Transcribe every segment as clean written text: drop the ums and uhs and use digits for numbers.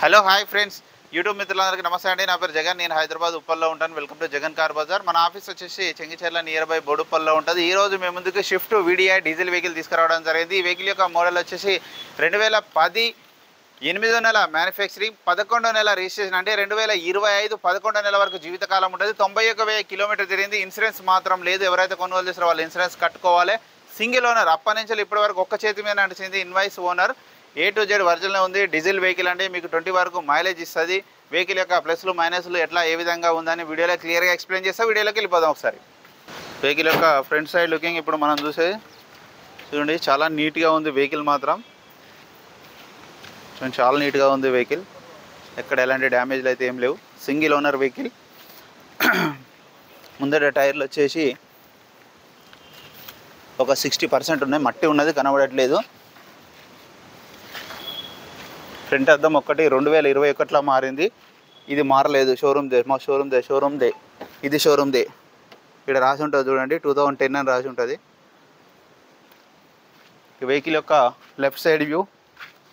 Hello hi friends, YouTube మిత్రులందరికీ నమస్తే అండి. నా పేరు జగన్. నేను హైదరాబాద్ ఉప్పల్లో ఉంటాను. Welcome to Jagan Car Bazar. మన ఆఫీస్ వచ్చేసి చెంగిచెర్ల నియర్ బై బోడుప్పల్లో ఉంటుంది. ఈ రోజు మేము ముందుకు షిఫ్ట్ వీడిఐ డీజిల్ వెహికల్ తీసుకురావడం జరిగింది. ఈ వెహికల్ యొక్క మోడల్ వచ్చేసి 2010 8వ నెల మ్యానుఫ్యాక్చరింగ్, 11వ నెల రిజిస్ట్రేషన్. అంటే 2025 11వ నెల వరకు జీవితకాలం ఉంటుంది. 91,000 కిలోమీటర్ తిరిగింది. ఇన్సూరెన్స్ మాత్రం లేదు. ఎవరైతే కొనుగోలు చేస్తారో వాళ్ళు ఇన్సూరెన్స్ కట్టుకోవాలి. సింగిల్ ఓనర్, అప్పటి నుంచి ఇప్పటి వరకు ఒక్క చేతి మీద నడిచింది. Invoice owner, A to Z original ఉంది. డీజిల్ వెహికల్ అంటే మీకు 20 వరకు మైలేజ్ ఇస్తుంది. వెహికల్ యొక్క ప్లస్లు మైనస్లు ఎట్లా ఏ విధంగా ఉందని వీడియోలో క్లియర్గా ఎక్స్ప్లెయిన్ చేస్తా. వీడియోలోకి వెళ్ళిపోదాం ఒకసారి. వెహికల్ యొక్క ఫ్రంట్ సైడ్ లుకింగ్ ఇప్పుడు మనం చూసేది చూడండి. చాలా నీట్గా ఉంది వెహికల్ మాత్రం. చూడండి, చాలా నీట్గా ఉంది వెహికల్. ఎక్కడ ఎలాంటి డ్యామేజ్లు అయితే ఏం లేవు. Single owner vehicle. ముందర టైర్లు వచ్చేసి ఒక 60% ఉన్నాయి. మట్టి ఉన్నది కనబడట్లేదు. ఫ్రంట్ అద్దం ఒక్కటి 2021లో మారింది. ఇది మారలేదు. షోరూమ్దే, మా షోరూమ్దే. ఇది షోరూమ్దే. ఇక్కడ రాసి ఉంటుంది చూడండి, 2010 అని రాసి ఉంటుంది. ఈ వెహికల్ యొక్క లెఫ్ట్ సైడ్ వ్యూ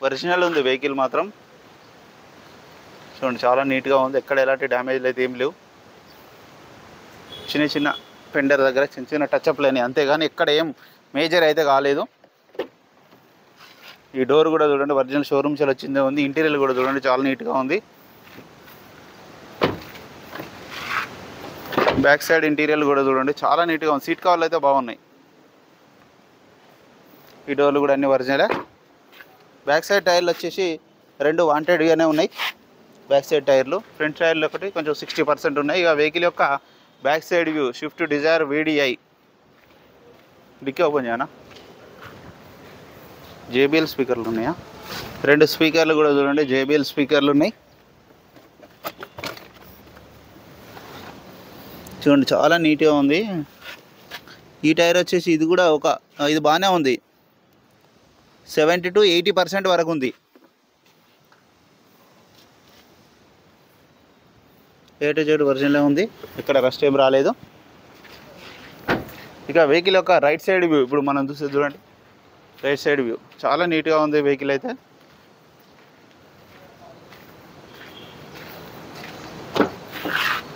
ఒరిజినల్ ఉంది. వెహికల్ మాత్రం చూడండి, చాలా నీట్గా ఉంది. ఎక్కడ ఎలాంటి డ్యామేజ్లు అయితే ఏం లేవు. చిన్న చిన్న ఫెండర్ దగ్గర చిన్న చిన్న టచ్అప్ లేని, అంతేగాని ఎక్కడ ఏం మేజర్ అయితే కాలేదు. ఈ డోర్ కూడా చూడండి, ఒరిజినల్ షోరూమ్ చాలా వచ్చిందే ఉంది. ఇంటీరియర్ కూడా చూడండి, చాలా నీట్గా ఉంది. బ్యాక్ సైడ్ ఇంటీరియర్ కూడా చూడండి, చాలా నీట్గా ఉంది. సీట్ కవర్లు అయితే బాగున్నాయి. ఈ డోర్లు కూడా అన్ని ఒరిజినలే. బ్యాక్ సైడ్ టైర్లు వచ్చేసి 2 వాంటెడ్గానే ఉన్నాయి. బ్యాక్ సైడ్ టైర్లు, ఫ్రంట్ టైర్లు ఒకటి కొంచెం 60% ఉన్నాయి. ఇక వెహికల్ యొక్క back side view Swift Dzire VDI. Dicky open చేయనా? JBL స్పీకర్లు ఉన్నాయా? 2 స్పీకర్లు కూడా చూడండి, JBL స్పీకర్లు ఉన్నాయి. చూడండి, చాలా నీట్గా ఉంది. ఈ టైర్ వచ్చేసి ఇది కూడా ఇది బాగానే ఉంది. 70 to 80% వరకు ఉంది. A to Z ఒరిజినల్ ఉంది. ఇక్కడ రస్ట్ ఏం రాలేదు. ఇక వెహికల్ యొక్క రైట్ సైడ్ వ్యూ ఇప్పుడు మనం చూస్తే చూడండి. రైట్ సైడ్ వ్యూ చాలా నీట్గా ఉంది వెహికల్ అయితే.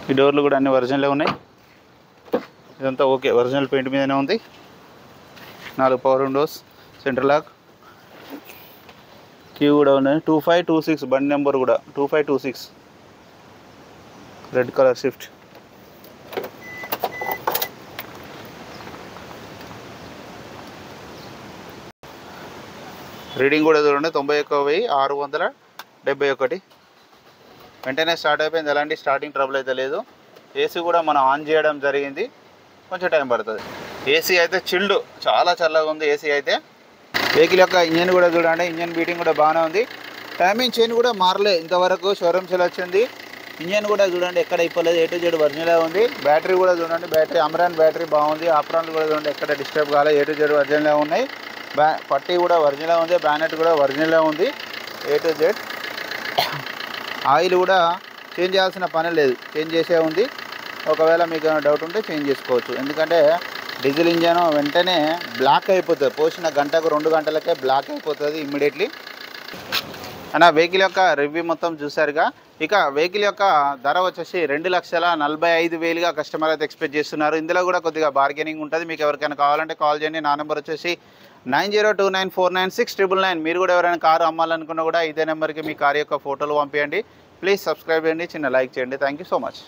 ఈ డోర్లు కూడా అన్ని ఒరిజినలే ఉన్నాయి. ఇదంతా ఓకే, ఒరిజినల్ పెయింట్ మీదనే ఉంది. 4 power windows, central lock, key కూడా ఉన్నాయి. 2526 బండి నెంబర్ కూడా 2526. Red colour Swift. రీడింగ్ కూడా చూడండి, 91,671. వెంటనే స్టార్ట్ అయిపోయింది. ఎలాంటి స్టార్టింగ్ ట్రబుల్ అయితే లేదు. ఏసీ కూడా మనం ఆన్ చేయడం జరిగింది. కొంచెం టైం పడుతుంది. ఏసీ అయితే చిల్డ్, చాలా చల్లగా ఉంది ఏసీ అయితే. వెహికల్ యొక్క ఇంజన్ కూడా చూడండి, ఇంజన్ బీటింగ్ కూడా బాగానే ఉంది. టైమింగ్ చైన్ కూడా మారలే ఇంతవరకు. షోరూమ్ సెల్ వచ్చింది. ఇంజన్ కూడా చూడండి, ఎక్కడ ఇప్పలేదు. A to Z ఒరిజినల్ ఉంది. బ్యాటరీ కూడా చూడండి, బ్యాటరీ అమరాన్ బ్యాటరీ బాగుంది. ఆప్రాన్లు కూడా చూడండి, ఎక్కడ డిస్టర్బ్ కాలేదు. A to Z ఒరిజినల్ ఉన్నాయి. పట్టీ కూడా ఒరిజినల్ ఉంది. బ్యానెట్ కూడా ఒరిజినల్ ఉంది. A to Z. ఆయిల్ కూడా చేంజ్ చేయాల్సిన పని లేదు, చేంజ్ చేసే ఉంది. ఒకవేళ మీకు ఏమైనా డౌట్ ఉంటే చేంజ్ చేసుకోవచ్చు. ఎందుకంటే డీజిల్ ఇంజన్ వెంటనే బ్లాక్ అయిపోతుంది. పోసిన గంటకు 2 గంటలకే బ్లాక్ అయిపోతుంది ఇమ్మీడియట్లీ. అన్న వెహికల్ యొక్క రివ్యూ మొత్తం చూసారుగా. ఇక వెహికల్ యొక్క ధర వచ్చేసి 2,45,000గా కస్టమర్ అయితే ఎక్స్పెక్ట్ చేస్తున్నారు. ఇందులో కూడా కొద్దిగా బార్గెనింగ్ ఉంటుంది. మీకు ఎవరికైనా కావాలంటే కాల్ చేయండి. నా నెంబర్ వచ్చేసి 9029496999. మీరు కూడా ఎవరైనా కారు అమ్మాలనుకున్నా కూడా ఇదే నెంబర్కి మీ కారు యొక్క ఫోటోలు పంపించండి. ప్లీజ్ సబ్స్క్రైబ్ చేయండి, చిన్న లైక్ చేయండి. Thank you so much.